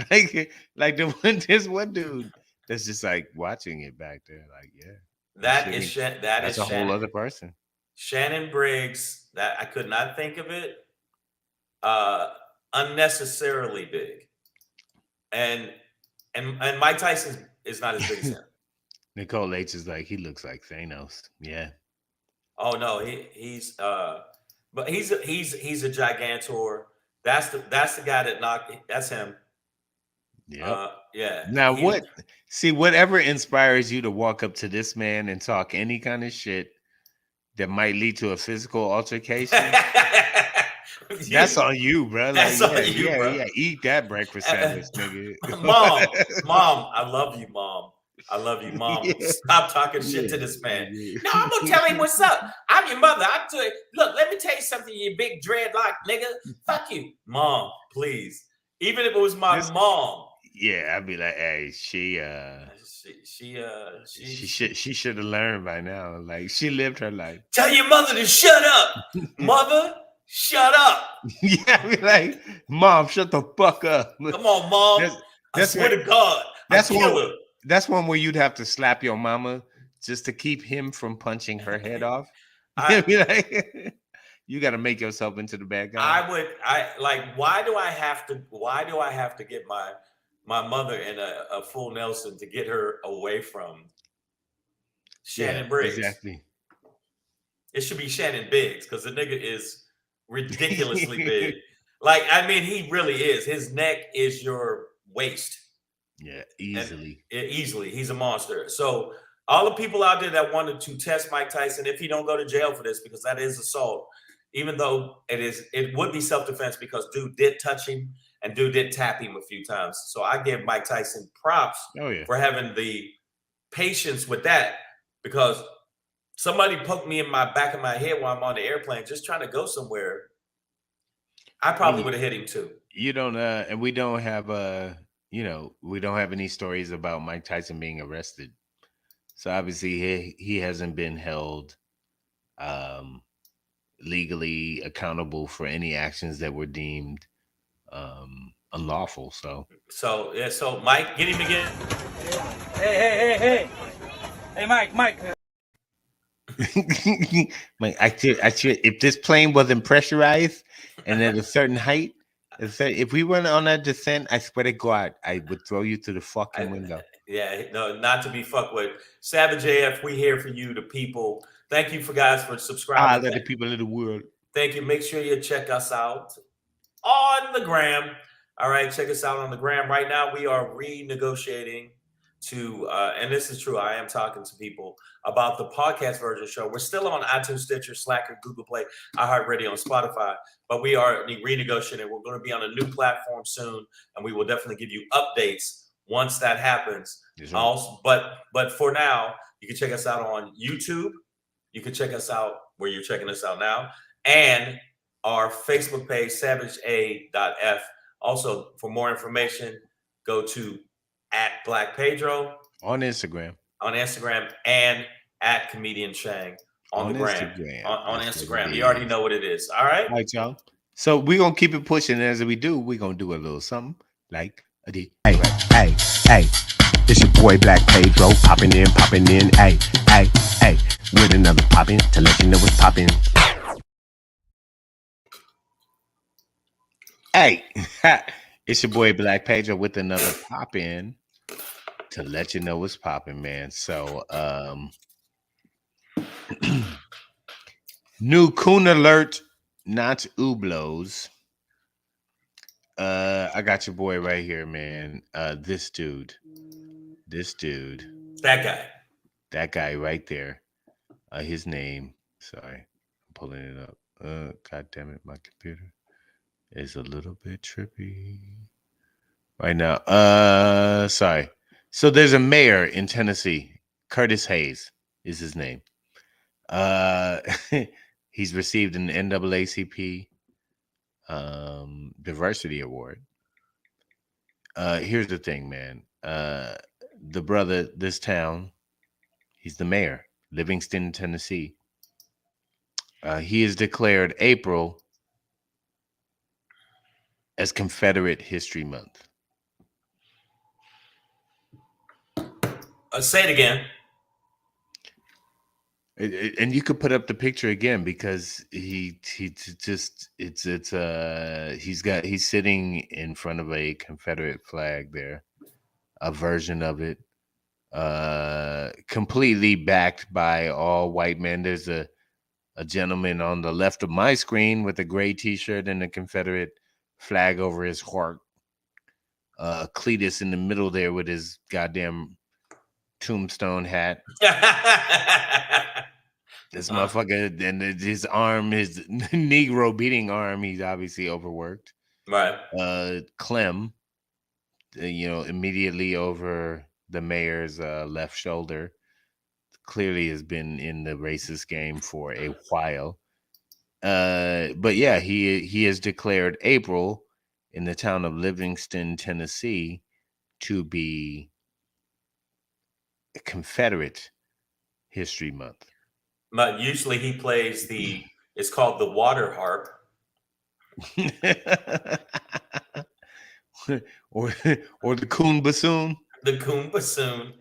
There's one dude that's just like watching it back there. Like, yeah. That's a whole other person. Shannon Briggs, that I could not think of it. Unnecessarily big. And Mike Tyson is not as big as him. Nicole H is like, he looks like Thanos. Yeah. Oh no, he's but he's a gigantor. That's the guy that knocked. That's him. Yeah. Yeah. Now whatever inspires you to walk up to this man and talk any kind of shit that might lead to a physical altercation, that's on you, bro. That's like, on you, bro. Yeah, eat that breakfast sandwich, nigga. Mom, I love you, Mom. I love you, Mom. Yeah. Stop talking shit to this man. Yeah. No, I'm gonna tell him what's up. I'm your mother. I tell you, look, let me tell you something, you big dreadlock nigga. Fuck you, Mom, please. Even if it was my mom. Yeah, I'd be like, hey, she should have learned by now. Like, she lived her life. Tell your mother to shut up, mother. Shut up. Yeah, I'd be like, Mom, shut the fuck up. Come on, Mom. I swear to God, that's one where you'd have to slap your mama just to keep him from punching her head off. You got to make yourself into the bad guy. Why do I have to get my mother in a full Nelson to get her away from Shannon Briggs? Exactly. It should be Shannon Biggs because the nigga is ridiculously big. Like, I mean, he really is. His neck is your waist. Yeah, easily. Easily. He's a monster. So all the people out there that wanted to test Mike Tyson, if he don't go to jail for this, because that is assault, even though it would be self-defense because dude did touch him and dude did tap him a few times. So I give Mike Tyson props for having the patience with that, because somebody poked me in my back of my head while I'm on the airplane just trying to go somewhere. I probably would have hit him too. You don't and we don't have we don't have any stories about Mike Tyson being arrested. So obviously he hasn't been held legally accountable for any actions that were deemed unlawful. So Mike, get him again. Hey, Mike. Mike, I should, if this plane wasn't pressurized and at a certain height, if we went on a descent, I swear to God, I would throw you to the fucking window. Yeah, no, not to be fucked with. Savage AF, we here for you, the people. Thank you guys for subscribing. The people of the world. Thank you. Make sure you check us out on the gram. All right, check us out on the gram. Right now, we are renegotiating to, and this is true, I am talking to people about the podcast version show. We're still on iTunes, Stitcher, Slacker, Google Play, iHeartRadio, and Spotify, but we are renegotiating. We're going to be on a new platform soon, and we will definitely give you updates once that happens. Yes, also, but for now, you can check us out on YouTube. You can check us out where you're checking us out now, and our Facebook page, SavageA.f. Also, for more information, go to @BlackPedro on Instagram. on Instagram and @Comedian Shang on the gram. Instagram. On That's what Instagram. it You already is. know what it is. All right. All right, y'all. So we're gonna keep it pushing. As we do, we're gonna do a little something like a D. Hey, hey, hey, it's your boy Black Pedro, popping in, hey, hey, hey, with another poppin' to let you know what's poppin'. Hey, it's your boy Black Pedro with another pop in to let you know what's popping, man. So, new COON alert, not Ublos. I got your boy right here, man. This dude, that guy right there. His name. Sorry, I'm pulling it up. God damn it, my computer is a little bit trippy right now. Sorry. So there's a mayor in Tennessee. Curtis Hayes is his name. He's received an NAACP diversity award. Here's the thing, man. The brother, this town, he's the mayor, Livingston, Tennessee. He has declared April as Confederate History Month. Say it again. And you could put up the picture again because he's sitting in front of a Confederate flag there, a version of it, completely backed by all white men. There's a gentleman on the left of my screen with a gray T-shirt and a Confederate flag over his heart. Cletus in the middle there with his goddamn tombstone hat. This motherfucker, and his arm, his Negro beating arm, he's obviously overworked. Right. Clem, immediately over the mayor's left shoulder, clearly has been in the racist game for a while. But yeah, he has declared April in the town of Livingston, Tennessee, to be Confederate History Month. But usually he plays it's called the water harp. or the COON bassoon. The COON bassoon.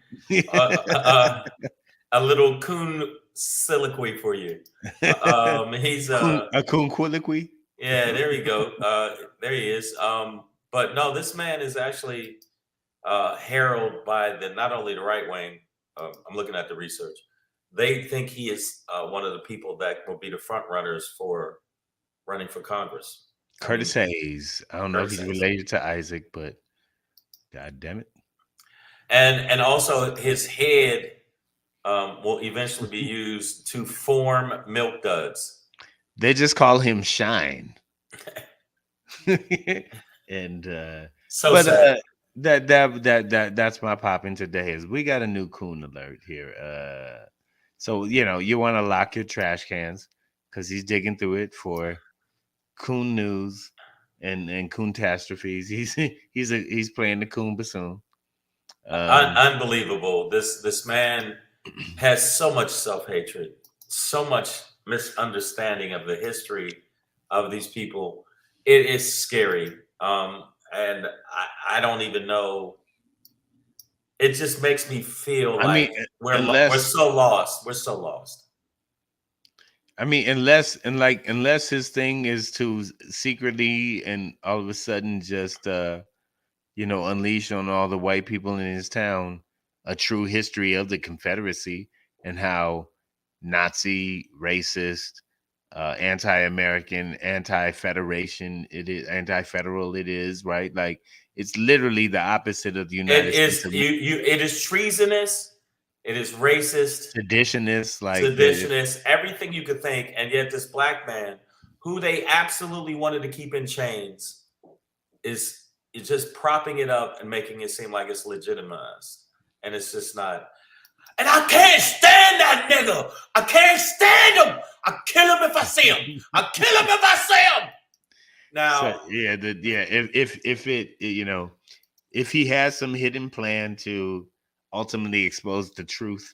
A little COON soliloquy for you. He's a COON colloquy. Yeah, there we go. There he is. But no, this man is actually heralded by not only the right wing. I'm looking at the research. They think he is one of the people that will be the front runners for running for Congress. Curtis Hayes. I don't know if he's related to Isaac, but God damn it. And also his head will eventually be used to form milk duds. They just call him Shine. And that's my popping today is we got a new COON alert here. So you want to lock your trash cans because he's digging through it for COON news and COON-tastrophes. He's playing the COON bassoon. Unbelievable. This man has so much self-hatred, so much misunderstanding of the history of these people. It is scary. And I don't even know. It just makes me feel like we're so lost. We're so lost. I mean, unless his thing is to secretly and all of a sudden just unleash on all the white people in his town a true history of the Confederacy and how Nazi, racist, anti-American, anti-federation anti-federal it is, right? Like it's literally the opposite of the United States. It is treasonous, it is racist, seditionist, everything you could think, and yet this black man who they absolutely wanted to keep in chains is just propping it up and making it seem like it's legitimized, and it's just not. And I can't stand that nigga. I can't stand him. I kill him if I see him. I kill him if I see him. Now, So, yeah, if it, you know, if he has some hidden plan to ultimately expose the truth,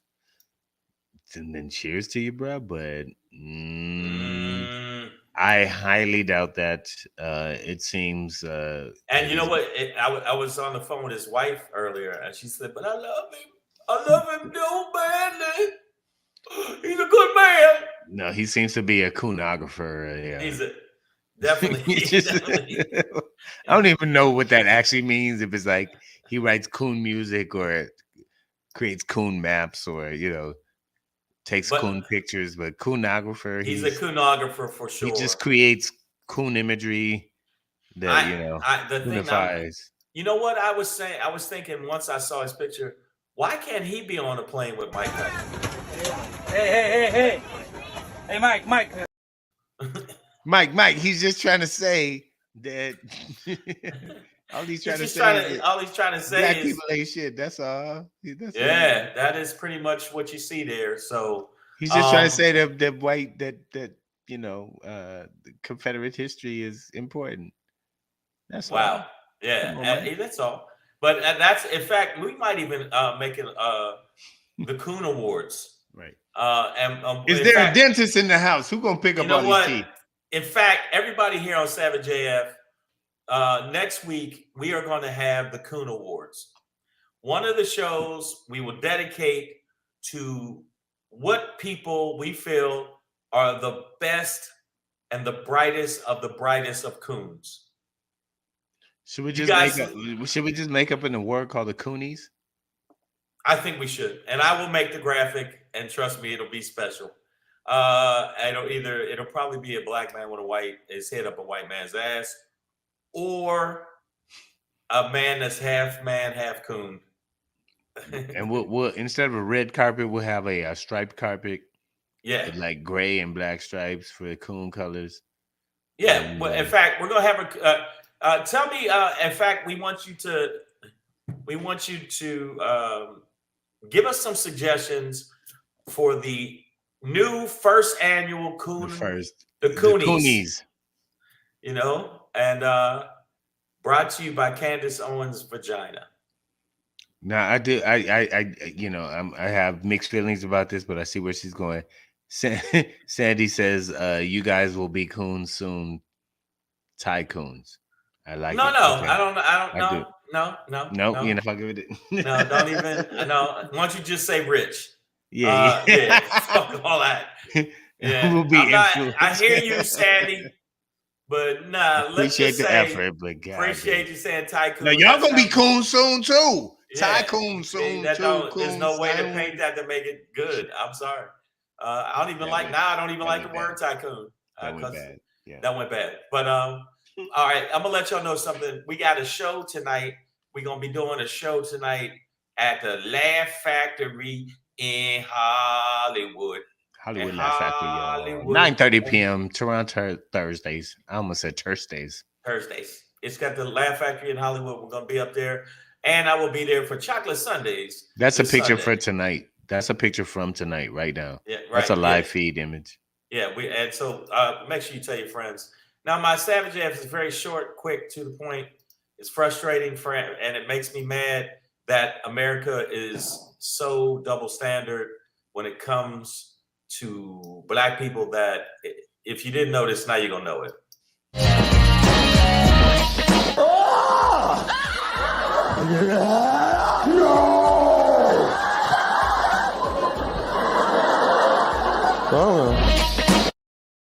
then cheers to you, bro. But I highly doubt that. It seems. and you know what? I was on the phone with his wife earlier, and she said, "But I love him. I love him so badly. He's a good man." No, he seems to be a coonographer. Yeah, He's definitely. Definitely. I don't even know what that actually means. If it's like he writes coon music or creates coon maps or takes coon pictures, but coonographer. He's a coonographer for sure. He just creates coon imagery that the thing. You know what I was saying? I was thinking once I saw his picture, why can't he be on a plane with Mike Tyson? Hey, Mike. Mike, he's just trying to say that all he's trying to say black people ain't shit. That's all. That is pretty much what you see there. So he's just trying to say that the Confederate history is important. That's all. Yeah, that's all. But that's, in fact, we might even make it the COON Awards. Right. Is there a dentist in the house? Who gonna pick up all these teeth? In fact, everybody here on Savage AF, next week we are going to have the COON Awards. One of the shows we will dedicate to what people we feel are the best and the brightest of coons. Should we just make up an award called the Coonies? I think we should, and I will make the graphic, and trust me, it'll be special. It'll probably be a black man with his head up a white man's ass, or a man that's half man, half coon. And we'll instead of a red carpet, we'll have a striped carpet. Yeah, with like gray and black stripes for the coon colors. Yeah, and, well, in fact, we're gonna have tell me. In fact, we want you to give us some suggestions for the new first annual COON, the Coonies. And brought to you by Candace Owens' Vagina. Now I have mixed feelings about this, but I see where she's going. Sandy says, "You guys will be coons soon, tycoons." I like. No, it. Okay. I don't. No. You're not fucking with it. No, don't even. No, why don't you just say rich? Yeah. Fuck all that. Yeah, we'll be influenced. I hear you, Sandy, but nah. Let's appreciate just the say, effort, but God, appreciate you saying tycoon. Now y'all gonna be coons soon too. Yeah. Tycoon soon too. There's no way to paint that to make it good. I'm sorry. I don't even like the word tycoon. That went bad. Yeah. That went bad. But all right, I'm gonna let y'all know something. We got a show tonight. We're gonna be doing a show tonight at the Laugh Factory in Hollywood. Laugh Factory, y'all. 9:30 p.m. Toronto Thursdays. I almost said Thursdays. It's got the Laugh Factory in Hollywood. We're gonna be up there, and I will be there for Chocolate Sundays. That's a picture for tonight. That's a picture from tonight, right now. Yeah, right. That's a live feed image. Yeah, so make sure you tell your friends. Now, my Savage AF is very short, quick, to the point. It's frustrating, and it makes me mad that America is so double standard when it comes to black people that if you didn't know this, now you're gonna know it.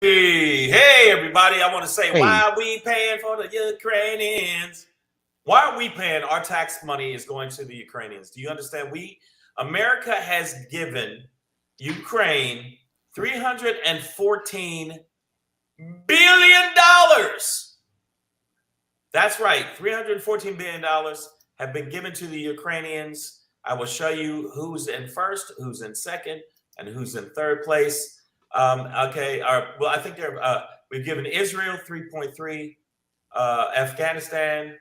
Hey, everybody. I want to say, why are we paying for the Ukrainians? Why are we paying? Our tax money is going to the Ukrainians. Do you understand? America has given Ukraine $314 billion. That's right. $314 billion have been given to the Ukrainians. I will show you who's in first, who's in second, and who's in third place. I think we've given Israel 3.3, Afghanistan,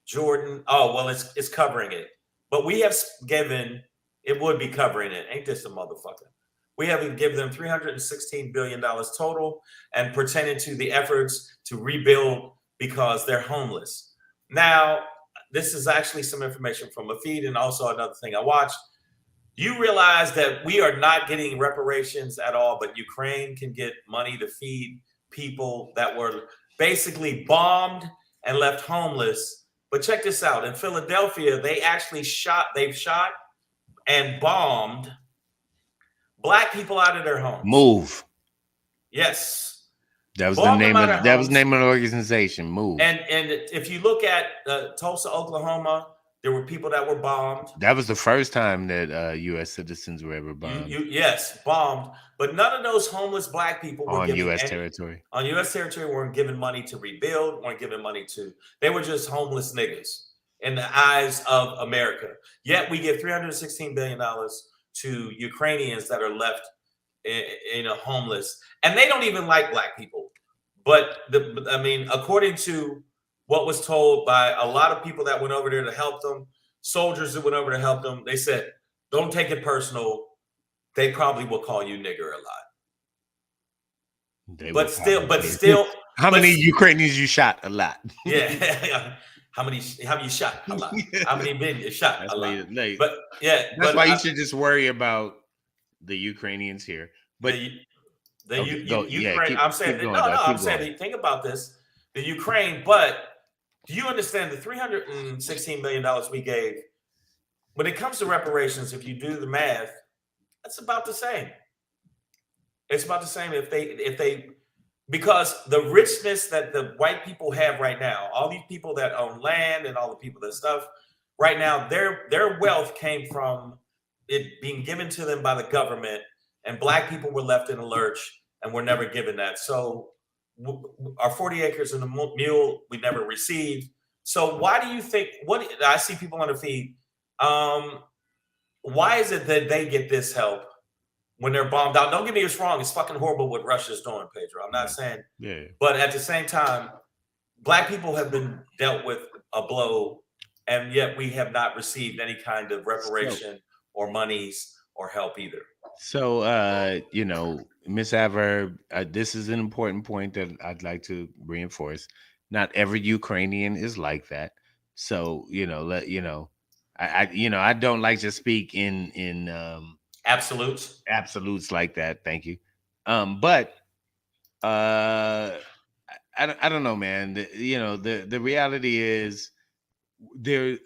Jordan. It's covering it. But we have given it would be covering it. Ain't this a motherfucker? We haven't given them $316 billion total and pertaining to the efforts to rebuild because they're homeless. Now, this is actually some information from a feed and also another thing I watched. You realize that we are not getting reparations at all, but Ukraine can get money to feed people that were basically bombed and left homeless. But check this out. In Philadelphia, they've shot and bombed Black people out of their homes. Move. Yes. That was Bombed the them name out of of that was the homes. name of the organization. Move. And if you look at Tulsa, Oklahoma, there were people that were bombed. That was the first time that U.S. citizens were ever bombed Yes, bombed. But none of those homeless Black people were on U.S. territory. On U.S. territory, weren't given money to rebuild, weren't given money to. They were just homeless niggas in the eyes of America. Yet we give $316 billion to Ukrainians that are left homeless, and they don't even like Black people. But according to what was told by a lot of people that went over there to help them, soldiers that went over to help them, they said, "Don't take it personal. They probably will call you nigger a lot." But still, how many Ukrainians you shot? A lot. Yeah. How many you shot? A lot. How many men you shot? That's a lot. Like, but yeah, that's why you should just worry about the Ukrainians here. But Ukraine. I'm saying I'm saying think about this. The Ukraine, but do you understand the $316 million we gave? When it comes to reparations, if you do the math, that's about the same. It's about the same if they because the richness that the white people have right now, all these people that own land and all the people that stuff right now, their wealth came from it being given to them by the government, and Black people were left in a lurch and were never given that. So our 40 acres and a mule we never received. So why do you think? What I see people on the feed. Why is it that they get this help when they're bombed out? Don't get me wrong; it's fucking horrible what Russia's doing, Pedro. I'm not saying, but at the same time, Black people have been dealt with a blow, and yet we have not received any kind of reparation or monies or help either. So, Miss Adverb, this is an important point that I'd like to reinforce. Not every Ukrainian is like that. So, I don't like to speak in absolutes like that. Thank you. But I don't know, man. The reality is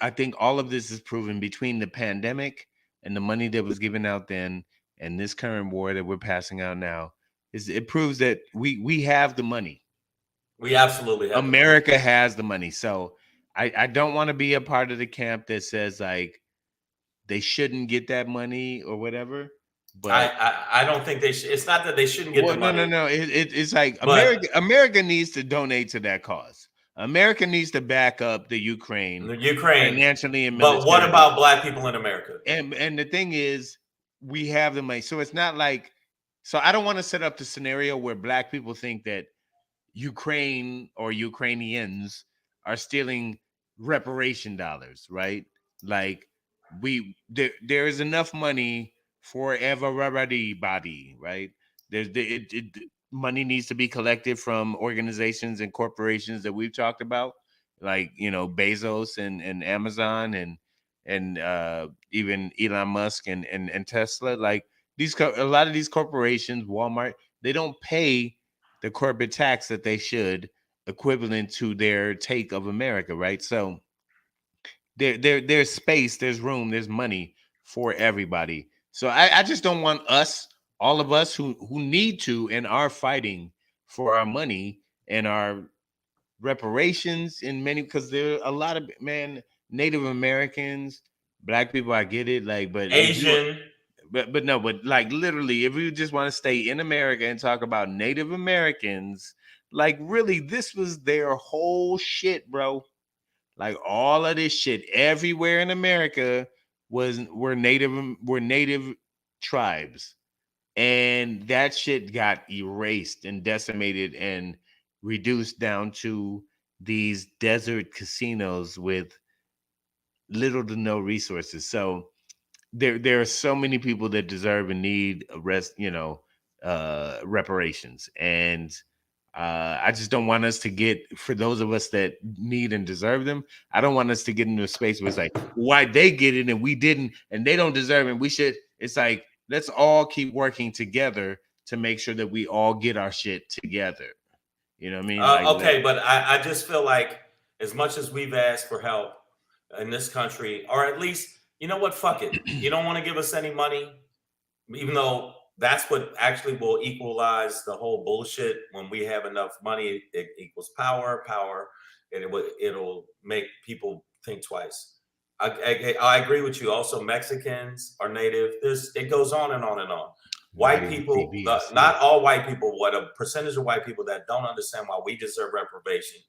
I think all of this is proven between the pandemic and the money that was given out then and this current war that we're passing out now. It proves that we have the money. We absolutely have. America has the money. So I don't want to be a part of the camp that says like they shouldn't get that money or whatever. But I don't think they should. It's not that they shouldn't get the money. No. It's like America needs to donate to that cause. America needs to back up the Ukraine financially and militarily. But what about Black people in America? And the thing is, we have the money. So it's not like, so I don't want to set up the scenario where Black people think that Ukraine or Ukrainians are stealing reparation dollars, right? Like there is enough money for everybody, right? Money needs to be collected from organizations and corporations that we've talked about, like Bezos and Amazon and even Elon Musk and Tesla. Like a lot of these corporations, Walmart, they don't pay the corporate tax that they should, equivalent to their take of America, right? So there's space, there's room, there's money for everybody. So I just don't want all of us who need to and are fighting for our money and our reparations in many, because there are a lot of Native Americans, Black people, I get it, like, but Asian, but like literally, if we just want to stay in America and talk about Native Americans, like really, this was their whole shit, bro. Like all of this shit everywhere in America were native tribes. And that shit got erased and decimated and reduced down to these desert casinos with little to no resources. So there are so many people that deserve and need reparations, and I just don't want us to get, for those of us that need and deserve them, I don't want us to get into a space where it's like, why they get it and we didn't, and they don't deserve it and we should. It's like, let's all keep working together to make sure that we all get our shit together. You know what I mean? Okay, but I just feel like as much as we've asked for help in this country, or at least, you know what, fuck it. You don't want to give us any money, even though that's what actually will equalize the whole bullshit. When we have enough money, it equals power, and it'll make people think twice. I agree with you. Also, Mexicans are native. It goes on and on and on. White people, not all white people, what a percentage of white people that don't understand why we deserve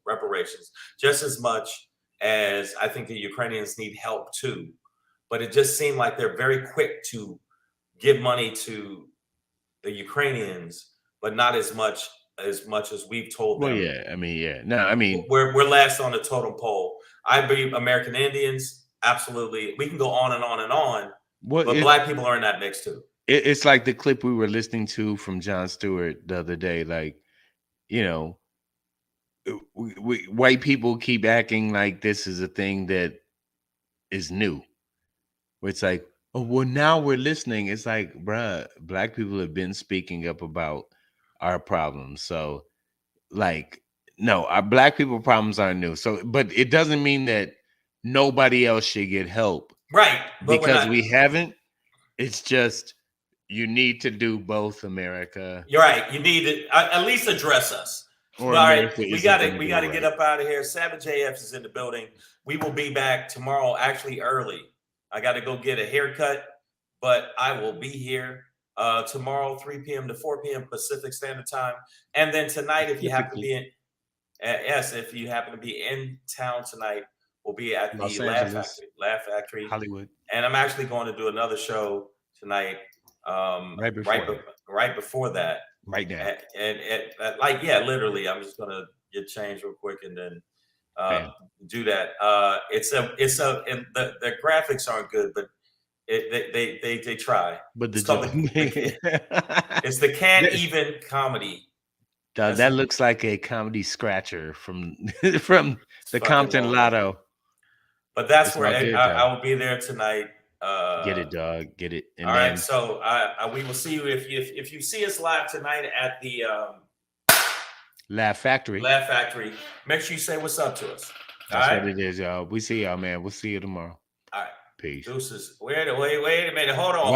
reparations just as much as I think the Ukrainians need help too. But it just seemed like they're very quick to give money to the Ukrainians, but not as much as we've told them. Well, yeah, I mean, yeah, no, I mean, we're last on the totem pole. I believe American Indians, absolutely. We can go on and on and on, but Black people are in that mix too. It's like the clip we were listening to from Jon Stewart the other day. Like, you know, white people keep acting like this is a thing that is new. Where it's like, oh, well, now we're listening. It's like, bruh, Black people have been speaking up about our problems. So, like, no, our Black people problems aren't new. So, but it doesn't mean that nobody else should get help. Right. Because we haven't. It's just, you need to do both, America. You're right. You need to at least address us. All right, we got to get up out of here. Savage AF is in the building. We will be back tomorrow, actually early. I got to go get a haircut, but I will be here tomorrow, 3 p.m. to 4 p.m. Pacific Standard Time. And then tonight, if you happen to be in town tonight, we'll be at the Laugh Factory, Hollywood. And I'm actually going to do another show tonight. Right before that, right now, and like, yeah, literally, I'm just gonna get changed real quick and then do that. The graphics aren't good, but they try. But it's the Can't Even comedy. That looks like a comedy scratcher from the Compton Lotto. But that's where I will be there tonight. Get it, dog. Get it. And all right, so we will see you if you see us live tonight at the Laugh Factory. Laugh Factory. Make sure you say what's up to us. That's what it is, y'all. We see y'all, man. We'll see you tomorrow. All right. Peace. Deuces. Wait a minute. Hold on.